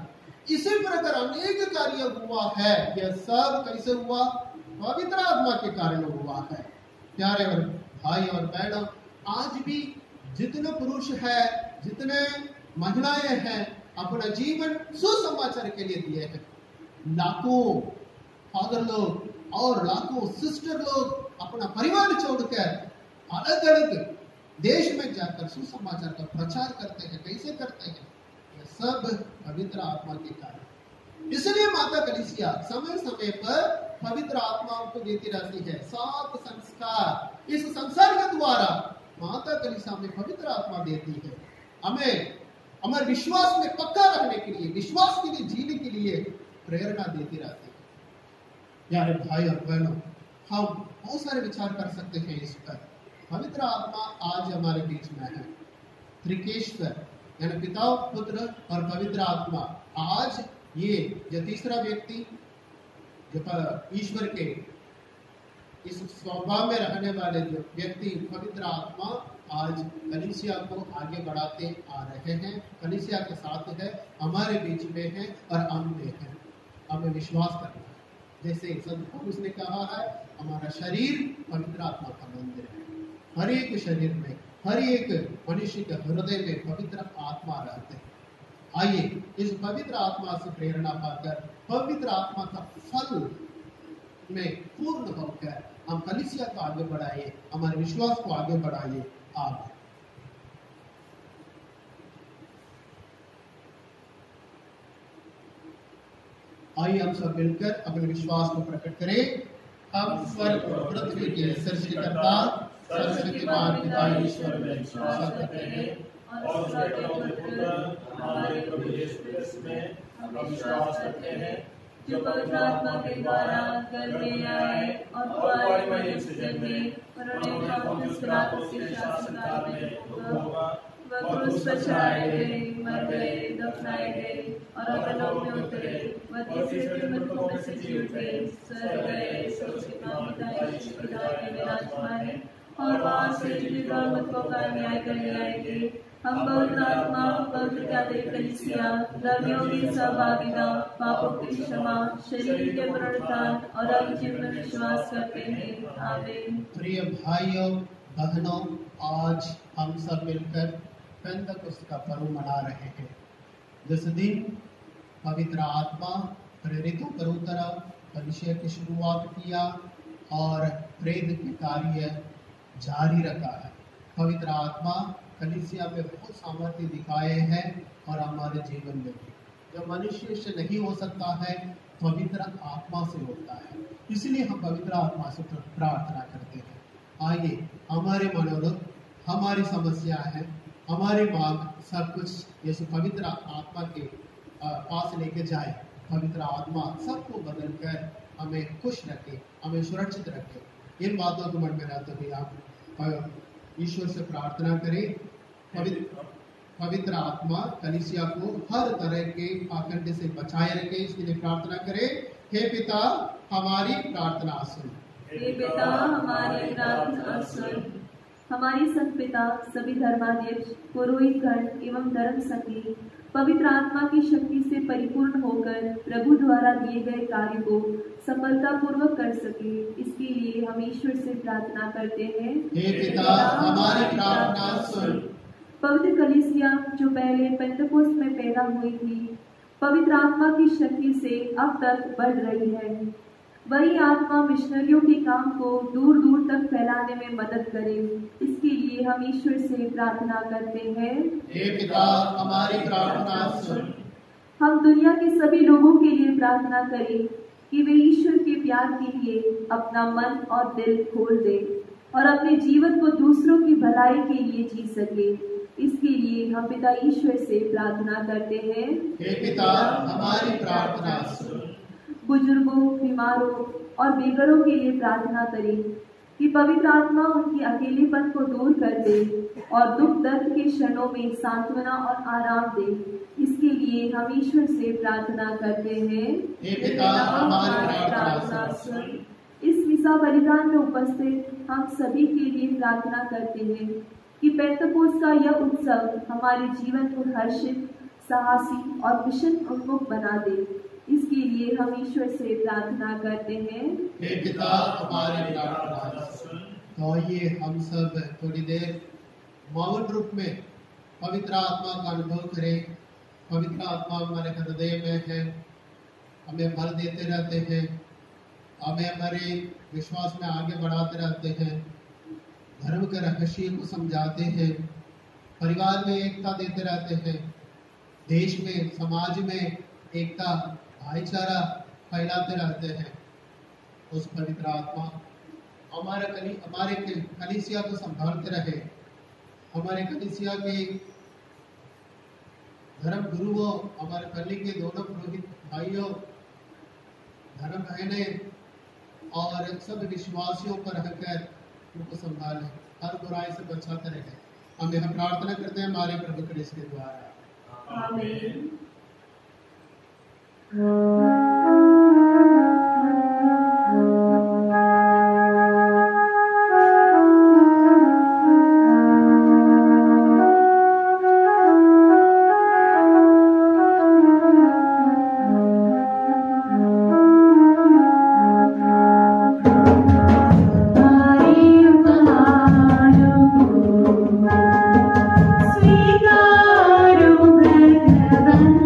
इसी प्रकार अनेक कार्य हुआ है। यह सब कैसे हुआ? पवित्र आत्मा के कारण हुआ है। प्यारे और भाई और बहनों, आज भी जितने पुरुष है, जितने महिलाएं हैं, अपना जीवन सुसमाचार के लिए दिए हैं। लाखों फादर लोग और लाखों सिस्टर लोग अपना परिवार छोड़कर अलग अलग देश में जाकर सुसमाचार का प्रचार करते हैं। कैसे करते हैं? यह सब पवित्र आत्मा के कारण। इसलिए माता कलीसिया समय समय पर पवित्र आत्माओं को देती रहती है। 7 संस्कार इस संसार के द्वारा माता कलीसिया में पवित्र आत्मा देती है। हमें हमारे विश्वास में पक्का रहने के लिए, विश्वास के लिए जीने के लिए प्रेरणा देती रहती है। यारे भाई और बहनों, हम बहुत सारे विचार कर सकते हैं इस पर। पवित्र आत्मा आज हमारे बीच में है। त्रिकेश्वर यानी पिता, पुत्र और पवित्र आत्मा। आज ये जो तीसरा व्यक्ति, जो ईश्वर के इस स्वभाव में रहने वाले व्यक्ति पवित्र आत्मा, आज कलीसिया को आगे बढ़ाते आ रहे हैं। कलीसिया के साथ है, हमारे बीच में है और हम में है। हमें विश्वास करना है, जैसे संत पौलुस ने कहा है, हमारा शरीर पवित्र आत्मा का मंदिर है। हर एक शरीर में, हर एक मनुष्य के हृदय में पवित्र आत्मा रहते हैं। आइए इस पवित्र आत्मा से प्रेरणा पाकर पवित्र आत्मा का फल में पूर्ण होकर हम कलीसिया को आगे बढ़ाइए, हमारे विश्वास को आगे बढ़ाइए। आमीन। आइए हम सब मिलकर अपने विश्वास को प्रकट करें। हम स्वर्ग और पृथ्वी के सृष्टिकर्ता सर्वशक्तिमान पिता ईश्वर में विश्वास करते हैं और उसके इकलौते पुत्र हमारे प्रभु यीशु क्रिस्त में हम विश्वास करते हैं, जो पवित्र आत्मा के द्वारा गर्भ में आए और कुंवारी मरियम से जन्मे, उन्होंने पौलुस पिलातुस के शासनकाल में हुआ, वह क्रूस पर चढ़ाए गए, मर गए, दफनाए गए और अधोलोक में उतरे, वह तीसरे दिन मृतकों में से जी उठे, स्वर्ग गए, सबसे पिता ईश्वर के दाहिने में विराजमान है और वहां से जीवित और मृतकों का न्याय करने आएंगे। हम पवित्र आत्मा, पवित्र कैथोलिक कलीसिया, धर्मियों की सहभागिता, पापों की क्षमा, शरीर के पुनरुत्थान और अनंत जीवन में विश्वास करते हैं। आमीन। प्रिय भाइयों बहनों, आज हम सब मिलकर पेंतकुस्त का पर्व मना रहे हैं, जिस दिन पवित्र आत्मा प्रेरितों पर उतरा, कलीसिया की शुरुआत किया और प्रेरित के कार्य जारी रखा है। पवित्र आत्मा कलीसिया में बहुत सामर्थ्य दिखाए हैं और हमारे जीवन में भी। जो मनुष्य से नहीं हो सकता है, पवित्र आत्मा से होता है, इसलिए हम पवित्र आत्मा से प्रार्थना करते हैं। आइए हमारे मनोरथ, हमारी समस्या है, हमारी मांग, सब कुछ यीशु पवित्र आत्मा के पास लेके जाए। पवित्र आत्मा सबको बदल कर हमें खुश रखे, हमें सुरक्षित रखे। इन बातों को मन में रखते हुए आप ईश्वर से प्रार्थना करें। पवित्र आत्मा कलीसिया को हर तरह के पाखंड से बचाए रखे, इसके लिए प्रार्थना करें। हे पिता हमारी प्रार्थना सुन। हे पिता हमारी प्रार्थना सुन। हमारे संत पिता, सभी धर्माध्यक्ष, पुरोहितगण एवं धर्म संगी पवित्र आत्मा की शक्ति से परिपूर्ण होकर प्रभु द्वारा दिए गए कार्य को सफलता पूर्वक कर सके, इसके लिए हम ईश्वर से प्रार्थना करते हैं। हे पिता हमारी प्रार्थना सुन। पवित्र कलीसिया जो पहले पेंतकोस्त में पैदा हुई थी, पवित्र आत्मा की शक्ति से अब तक बढ़ रही है। वही आत्मा मिशनरियों के काम को दूर दूर तक फैलाने में मदद करे, इसके लिए हम ईश्वर से प्रार्थना करते हैं। हे पिता हमारी प्रार्थना सुन। हम दुनिया के सभी लोगों के लिए प्रार्थना करें कि वे ईश्वर के प्यार के लिए अपना मन और दिल खोल दे और अपने जीवन को दूसरों की भलाई के लिए जी सके। इसके लिए हम पिता ईश्वर से प्रार्थना करते हैं। हे पिता हमारी प्रार्थना सुन। बुजुर्गों, बीमारों और बेघरों के लिए प्रार्थना करें कि पवित्र आत्मा उनके अकेलेपन को दूर कर दे और दुख दर्द के क्षणों में सांत्वना और आराम दे। इसके लिए हम ईश्वर से प्रार्थना करते हैं। हे पिता हमारी प्रार्थना सुन। इस मिसा बलिदान में उपस्थित हम सभी के लिए प्रार्थना करते हैं कि पेंतकोस्त का यह उत्सव हमारे जीवन को हर्षित, साहसी और मिशन उन्मुख बना दे। इसके लिए हम ईश्वर से प्रार्थना करते हैं। हे पिता हमारी प्रार्थना सुन। तो आइए हम सब थोड़ी देर मौन रूप में पवित्र आत्मा का अनुभव करें। पवित्र आत्मा हमारे हृदय में है, हमें बल देते रहते हैं, हमें हमारे विश्वास में आगे बढ़ाते रहते हैं, धर्म के रहस्य को समझाते हैं, परिवार में एकता देते रहते हैं, देश में समाज में एकता भाईचारा फैलाते रहते हैं। उस पवित्र आत्मा हमारे कलीसिया को संभालते रहे। हमारे कलीसिया के धर्म गुरुओं, हमारे पल्ली के दोनों पुरोहित भाइयों, धर्म बहनें और सब विश्वासियों पर रहकर उनको संभाले, हर बुराई से बचाते रहे। हम प्रार्थना करते हैं हमारे प्रभु क्रिस्त के द्वारा। आमीन। स्वीकारो भगवन्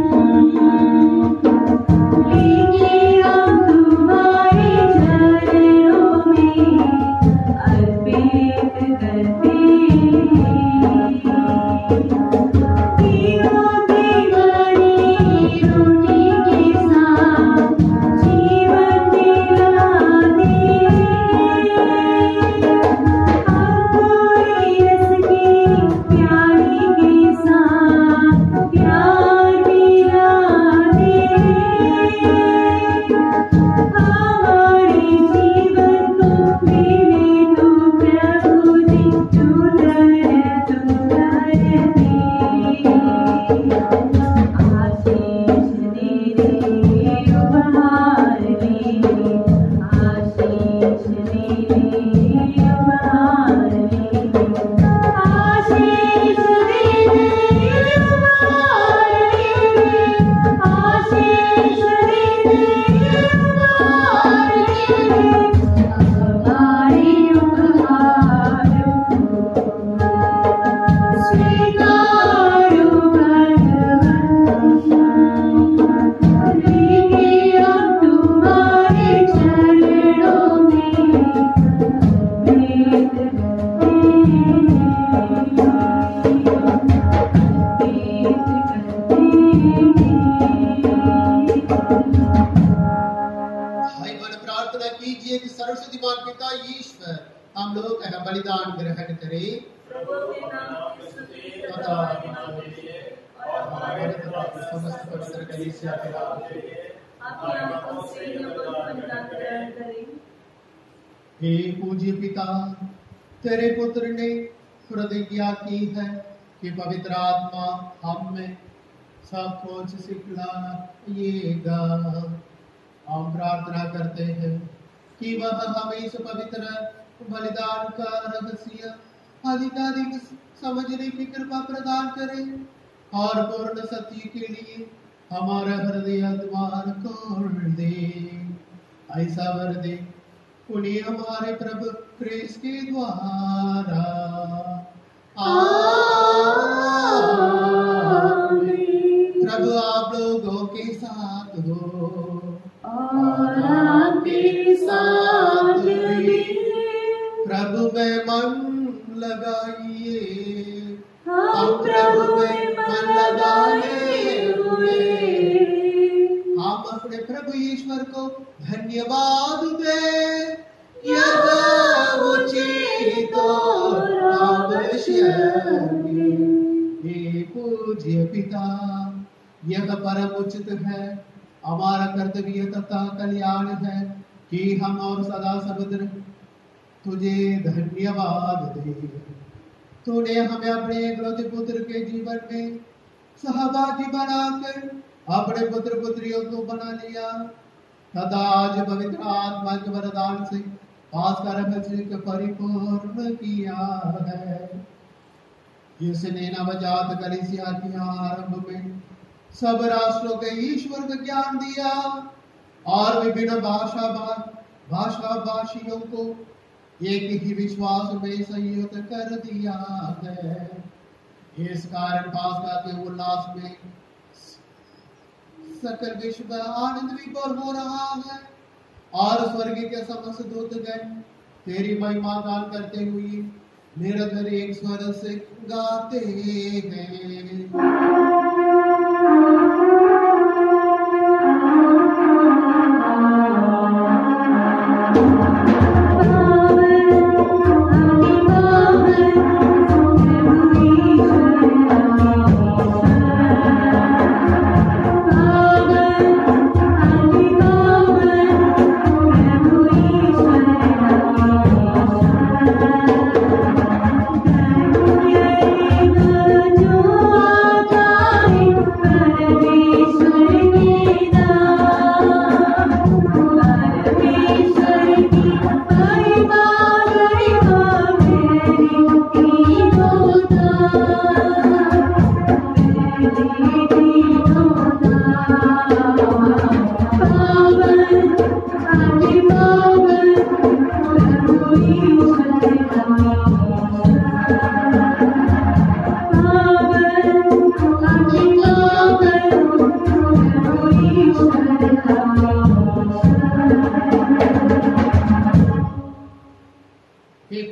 ईश्वर हम लोग का बलिदान ग्रहण करें प्रभु के नाम की स्तुति तथा हमारे तथा समस्त पवित्र कलीसिया के नाम के लिए आपकी आंखों से यह बलिदान ग्रहण करें। हे पूज्य पिता, तेरे पुत्र ने प्रतिज्ञा की है कि पवित्र आत्मा हम में सब कुछ सिखलाएगा। हम प्रार्थना करते हैं कि वह हमें इस पवित्र बलिदान का रहस्य अधिकाधिक समझने की कृपा प्रदान करे और पूर्ण सत्य के लिए हमारा हृदय द्वार खोल दे। ऐसा वर दे उन्हें हमारे प्रभु क्रिस्त के द्वारा। प्रभु आप लोगों के साथ हो और आपके साथ भी। प्रभु में मन लगाइए, हम प्रभु में मन लगाए हुए हम अपने प्रभु ईश्वर को धन्यवाद दें। यह उचित और आवश्यक है। हे पूज्य पिता, यह परम उचित है, हमारा कर्तव्य तथा कल्याण है कि हम और सदा सर्वदा तुझे धन्यवाद दें। तूने हमें अपने एकलौते पुत्र के जीवन में सहभागी बनाकर अपने पुत्र पुत्रियों को बना लिया तथा आज पवित्र आत्मा के वरदान से पास का रहस्य को परिपूर्ण किया है। जिसने नवजात कलीसिया के आरंभ में सब राष्ट्रों के ईश्वर का ज्ञान दिया और विभिन्न भाषा भाषियों को एक ही विश्वास में संयुक्त कर दिया है। इस कारण पास्का के उल्लास में सकल विश्व आनंद विभोर हो रहा है और स्वर्ग के समस्त दूतगण तेरी महिमा गान करते हुए निरंतर एक स्वर से गाते हैं।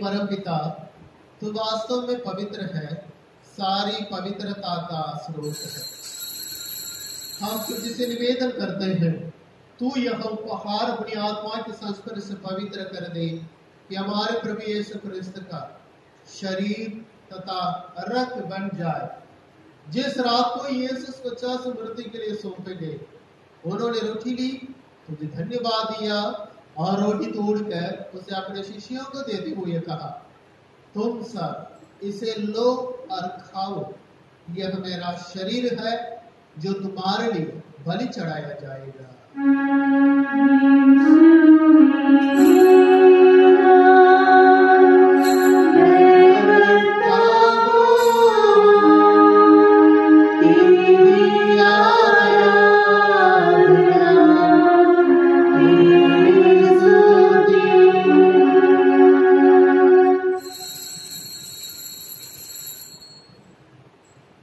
परमपिता, तू वास्तव में पवित्र है, सारी पवित्रता का स्रोत है। हम तुझसे निवेदन करते हैं, तू यह उपहार अपनी आत्मा के संस्पर्श से पवित्र कर दे कि हमारे प्रभु यीशु क्रिस्त का शरीर तथा रक्त बन जाए। जिस रात को यीशु स्वच्छता स्मृति के लिए सौंपे गए, उन्होंने रोटी ली, तुझे धन्यवाद दिया और रोटी तोड़कर उसे अपने शिष्यों को देते हुए कहा, तुम सब इसे लो और खाओ, यह मेरा शरीर है जो तुम्हारे लिए बलि चढ़ाया जाएगा।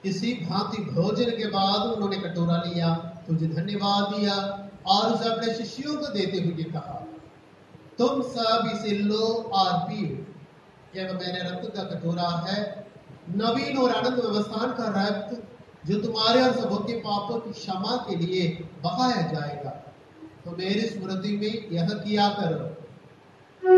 इसी भांति भोजन के बाद उन्होंने कटोरा लिया, तुझे धन्यवाद दिया और उसे अपने शिष्यों को देते हुए कहा, तुम सब इसे लो और पियो, यह मेरे रक्त का कटोरा है, नवीन और आनंद व्यवस्थान का रक्त जो तुम्हारे और सबों के पापों की क्षमा के लिए बहाया जाएगा। तो मेरी स्मृति में यह किया करो। यह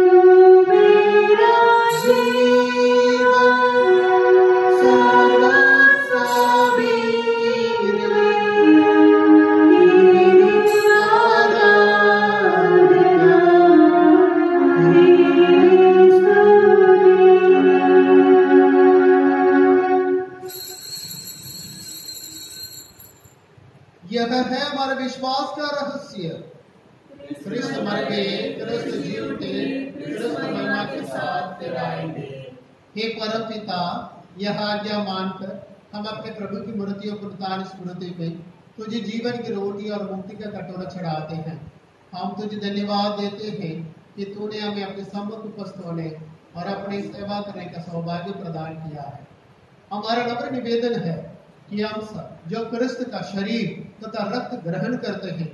है हमारे विश्वास का रहस्य। कृष्ण मर गए, कृष्ण जी उठे, कृष्ण महिमा के साथ फिर आएंगे। हे परम पिता, यह आज्ञा मानकर हम अपने प्रभु की मूर्तियों को दान स्मृति में तुझे जीवन की रोटी और मुक्ति का कटोरा चढ़ाते हैं। हम तुझे धन्यवाद देते हैं कि तूने हमें अपने सम्मुख उपस्थित होने और अपनी सेवा करने का सौभाग्य प्रदान किया है। हमारा नम्र निवेदन है कि हम सब जो कृष्ण का शरीर तथा रक्त ग्रहण करते हैं,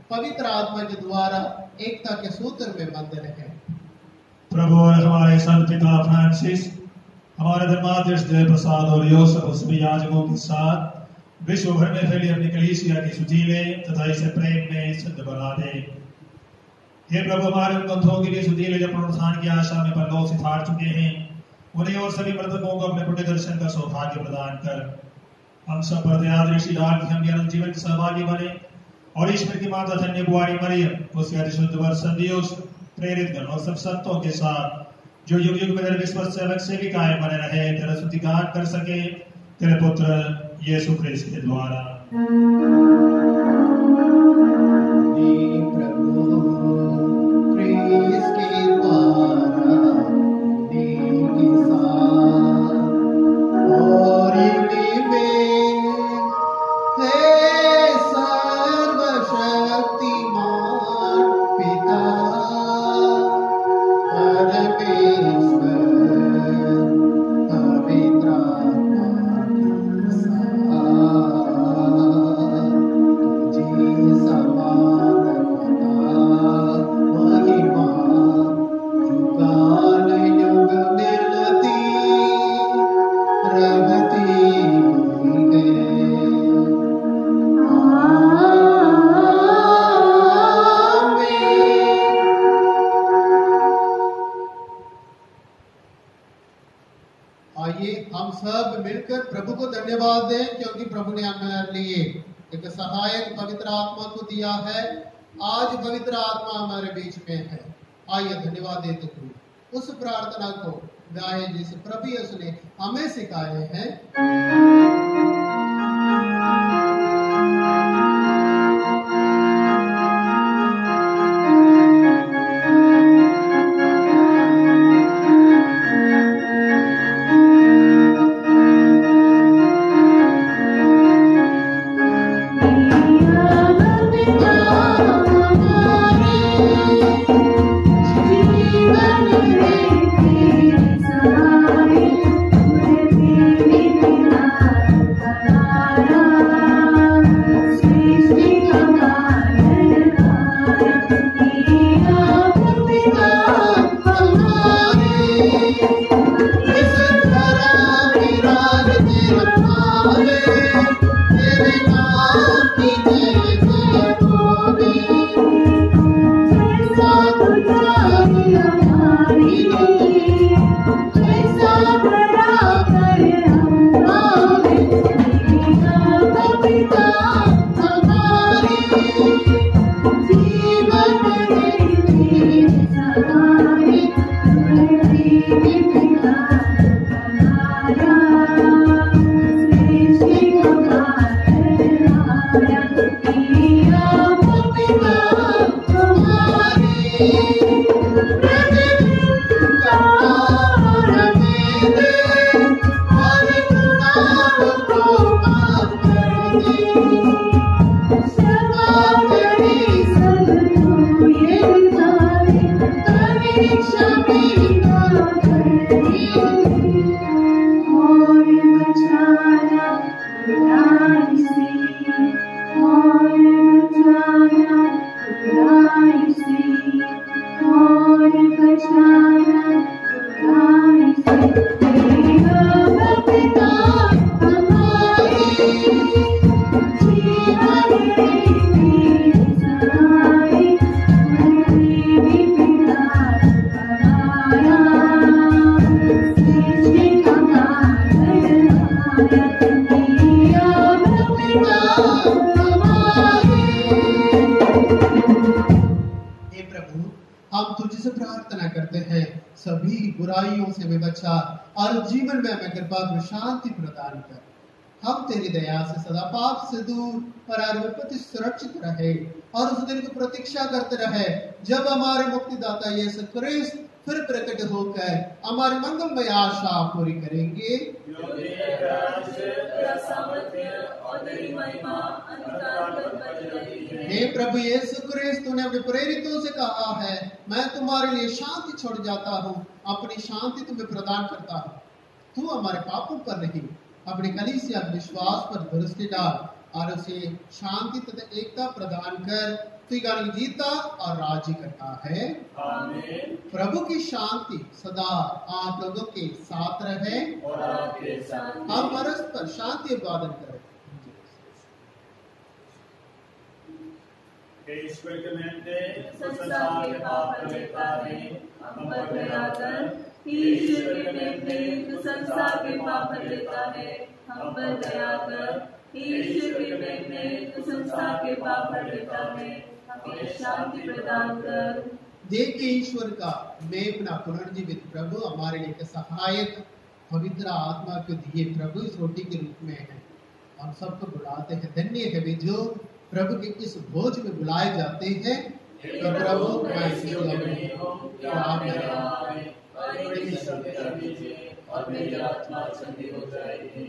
पवित्र आत्मा के द्वारा एकता के सूत्र में बंध रहे। प्रभु और हमारे संत पिता फ्रांसिस, हमारे धर्माध्यक्ष देव प्रसाद और योसेफ सभी याजकों के साथ विश्व भर में फैली अपनी कलीसिया की सुजीले तथा इसे प्रेम में सिद्ध बना दे। हे प्रभु, हमारे उन बंधुओं के लिए सुजीले जो पुनरुत्थान की आशा में परलोक से ठाड़ चुके हैं, उन्हें और सभी मृतकों को अपने पुण्य दर्शन का सौभाग्य प्रदान कर। हम सब पर दया दृष्टि डाल के हम अनंत जीवन के सहभागी बने और ईश्वर की माता धन्य कुंवारी मरियम, उसके अतिशुद्ध वर संदियोस, प्रेरित गण और सब संतों के साथ जो युग युग में तेरे विश्वास सेवक सेविकाएं बने रहे, तेरा स्तुतिगान कर सके तेरे पुत्र यीशु ख्रिस्त के द्वारा। आइए हम सब मिलकर प्रभु को धन्यवाद दें, क्योंकि प्रभु ने हमारे लिए एक सहायक पवित्र आत्मा को दिया है। आज पवित्र आत्मा हमारे बीच में है। आइए धन्यवाद देते हुए उस प्रार्थना को गाए जिसे प्रभु यीशु ने हमें सिखाए हैं। बुराइयों से हमें बचा और जीवन में हमें कृपा और शांति प्रदान कर। हम तेरी दया से सदा पाप से दूर और हर विपत्ति सुरक्षित रहे और उस दिन की प्रतीक्षा करते रहे जब हमारे मुक्तिदाता यीशु क्रिस्त फिर प्रकट होकर हमारी मंगलमय आशा पूरी करेंगे। हे प्रभु यीशु क्रिस्त, तूने अपने प्रेरितों से कहा है, मैं तुम्हारे लिए शांति छोड़ जाता हूँ, अपनी शांति तुम्हें प्रदान करता हूँ। तू हमारे पापों पर नहीं, अपनी कलीसिया विश्वास पर दृष्टि डाल और उसे शांति तथा एकता प्रदान कर। तू जीता और राज्य करता है। आमीन। प्रभु की शांति सदा आप लोगों के साथ रहे और आपके साथ। हम परस्पर शांति अभिवादन करें। ईश्वर के मेंटे संसार के पाप लेता है, हम पर दया कर। ईश्वर के मेंटे संसार के पाप लेता है, हम पर दया कर। ईश्वर के मेंटे संसार के पाप लेता है, हमें शांति प्रदान कर। देखिए ईश्वर का मेमना पुनर्जीवित प्रभु हमारे लिए सहायक पवित्र आत्मा को दिए प्रभु इस रोटी के रूप में है। हम सबको बुलाते हैं, धन्य है वे जो प्रभु के इस भोज में बुलाए जाते हैं। तो प्रभु मैं इस योग्य नहीं हूं कि आप मेरे यहाँ आएं और मेरी शक्ति कर दीजिए और मेरी आत्मा चंगी हो जाएगी।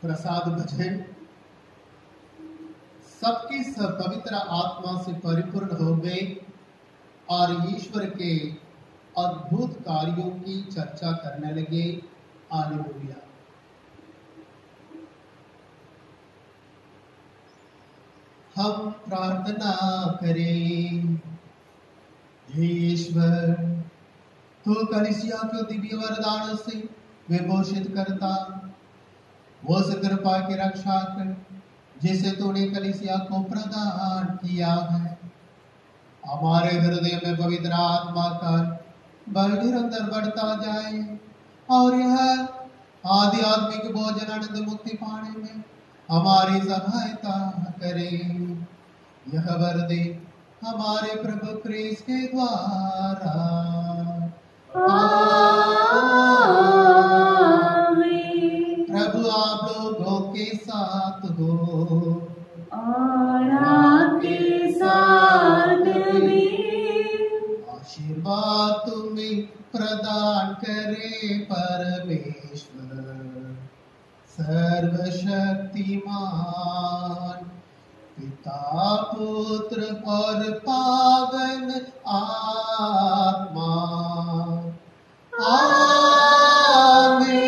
प्रसाद भजन सबकी सब पवित्र आत्मा से परिपूर्ण हो गए और ईश्वर के अद्भुत कार्यों की चर्चा करने लगे। हालेलुया। हम प्रार्थना करें। हे ईश्वर, तो कलीसिया के दिव्य वरदानों से विभूषित करता, उस कृपा की रक्षा कर जिसे तूने कलीसिया को प्रदान किया है। हमारे हृदय में पवित्र आत्मा का बल निरंतर बढ़ता जाए और यह आध्यात्मिक भोजन आनंद मुक्ति पाने में हमारी सहायता करे। यह वर दे हमारे प्रभु क्रिस्त के द्वारा। प्रभु आप लोगों के साथ हो और आपके साथ भी। आशीर्वाद तुम्हें प्रदान करे परमेश्वर सर्वशक्तिमान, पिता पुत्र और पावन आत्मा। आमीन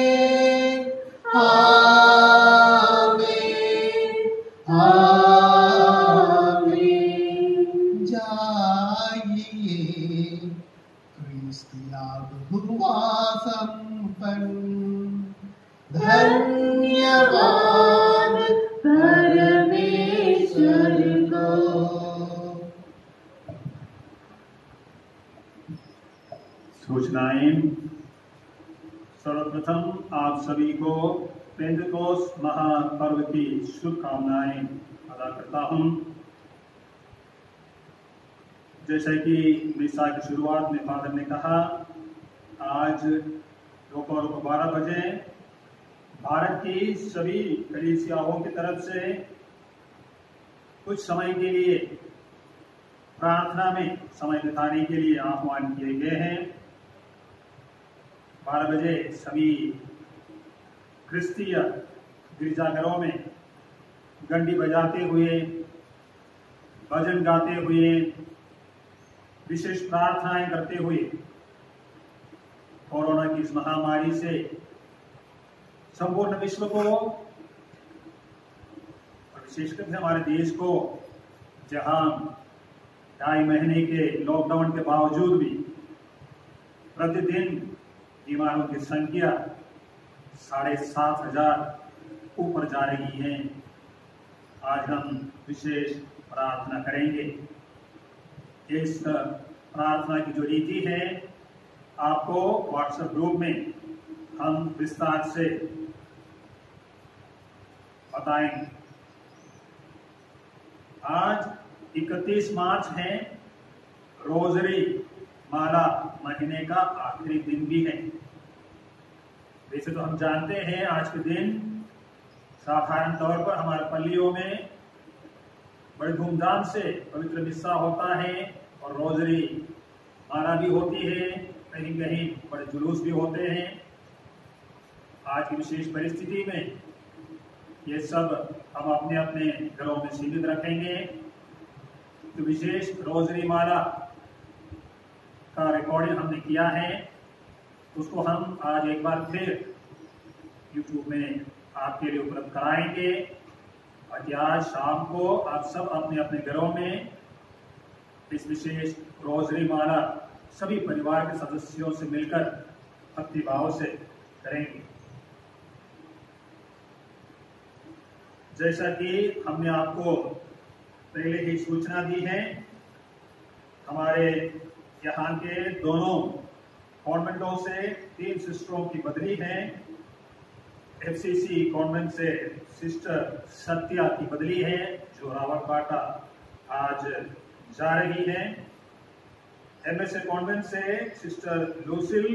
आमीन आमीन। जाइए, क्रिस्त याग हुआ संपन्न। धन्यवाद परमेश्वर को। सूचनाएं। सर्वप्रथम आप सभी को पेंटेकोस्ट महापर्व की शुभकामनाएं अदा करता हूं। जैसे कि मिसा की शुरुआत में फादर ने कहा, आज दोपहर को 12 बजे भारत की सभी कलीसियाओं की तरफ से कुछ समय के लिए प्रार्थना में समय बिताने के लिए आह्वान किए गए हैं। 12 बजे सभी क्रिस्तीय गिरजाघरों में घंटी बजाते हुए, भजन गाते हुए, विशेष प्रार्थनाएं करते हुए कोरोना की इस महामारी से संपूर्ण विश्व को और विशेषकर हमारे देश को, जहां 2.5 महीने के लॉकडाउन के बावजूद भी प्रतिदिन बीमारों की संख्या 7,500 ऊपर जा रही है। आज हम विशेष प्रार्थना करेंगे। इस प्रार्थना की जो रीति है आपको व्हाट्सएप ग्रुप में हम विस्तार से बताएंगे। आज 31 मार्च है, रोजरी माला महीने का आखिरी दिन भी है। वैसे तो हम जानते हैं आज के दिन साधारण तौर पर हमारे पल्लियों में बड़े धूमधाम से पवित्र मिस्सा होता है और रोजरी माला भी होती है, कहीं कहीं बड़े जुलूस भी होते हैं। आज की विशेष परिस्थिति में ये सब हम अपने अपने घरों में सीमित रखेंगे। तो विशेष रोजरी माला का रिकॉर्डिंग हमने किया है, उसको हम आज एक बार फिर YouTube में आपके लिए उपलब्ध कराएंगे। और आज शाम को आप सब अपने अपने घरों में इस विशेष रोजरी माला सभी परिवार के सदस्यों से मिलकर भक्तिभाव से करेंगे। जैसा कि हमने आपको पहले ही सूचना दी है, हमारे यहाँ के दोनों कॉन्वेंटों से 3 सिस्टरों की बदली है। FCC कॉन्वेंट से सिस्टर सत्या की बदली है, जो रावतबाटा आज जा रही है। MSA कॉन्वेंट से सिस्टर लूसिल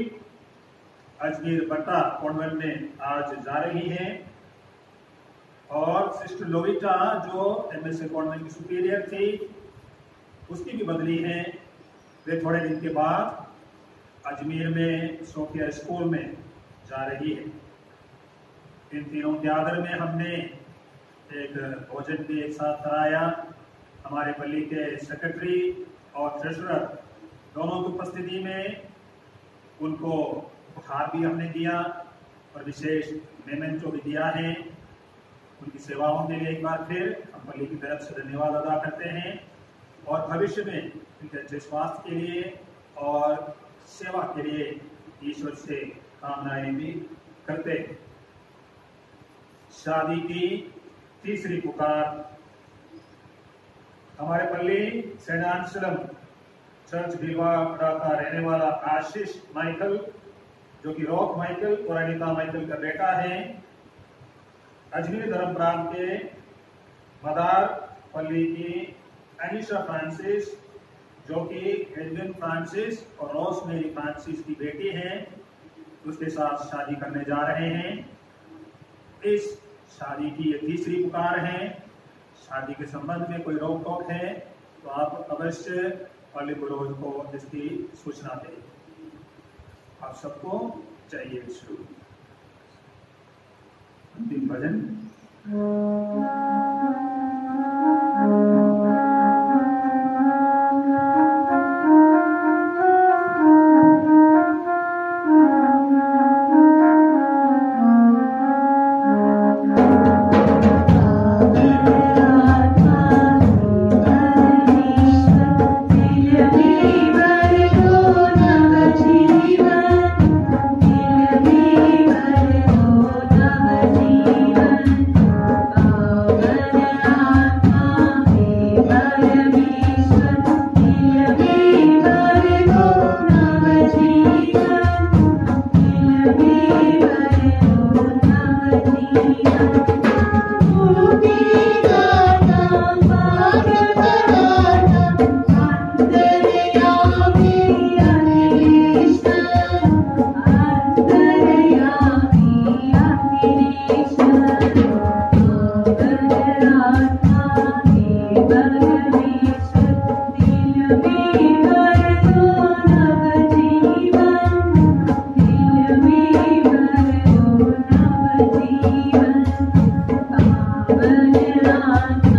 अजमेर बट्टा कॉन्वेंट में आज जा रही है। और सिस्टर लोविटा जो MSA कॉन्वेंट की सुपीरियर थी, उसकी भी बदली है। वे थोड़े दिन के बाद अजमेर में सोफिया स्कूल में जा रही है। इन तीनों के आदर में हमने एक भोजन भी एक साथ कराया। हमारे पल्ली के सेक्रेटरी और ट्रेजरर दोनों की उपस्थिति में उनको उपहार भी हमने दिया और विशेष मेमेंटो भी दिया है। उनकी सेवाओं के लिए एक बार फिर हम पल्ली की तरफ से धन्यवाद अदा करते हैं और भविष्य में उनके अच्छे स्वास्थ्य के लिए और सेवा के लिए ईश्वर से कामनाएं भी करते हैं। शादी की तीसरी पुकार। हमारे पल्ली सेंट आंसलम चर्च भिलवाड़ा का रहने वाला आशीष माइकल, जो कि रॉक माइकल और अनिता माइकल का बेटा है, अजमेर धर्म प्रांत के मदार पल्ली की अनीशा फ्रांसिस, जो कि एडविन फ्रांसिस और रोसमेरी फ्रांसिस की बेटी हैं, उसके साथ शादी करने जा रहे हैं। इस शादी की ये तीसरी पुकार है। शादी के संबंध में कोई रोक टोक है तो आप अवश्य पल्ली बुरोज को इसकी सूचना दें। आप सबको चाहिए शुरू। अंतिम भजन। Bye.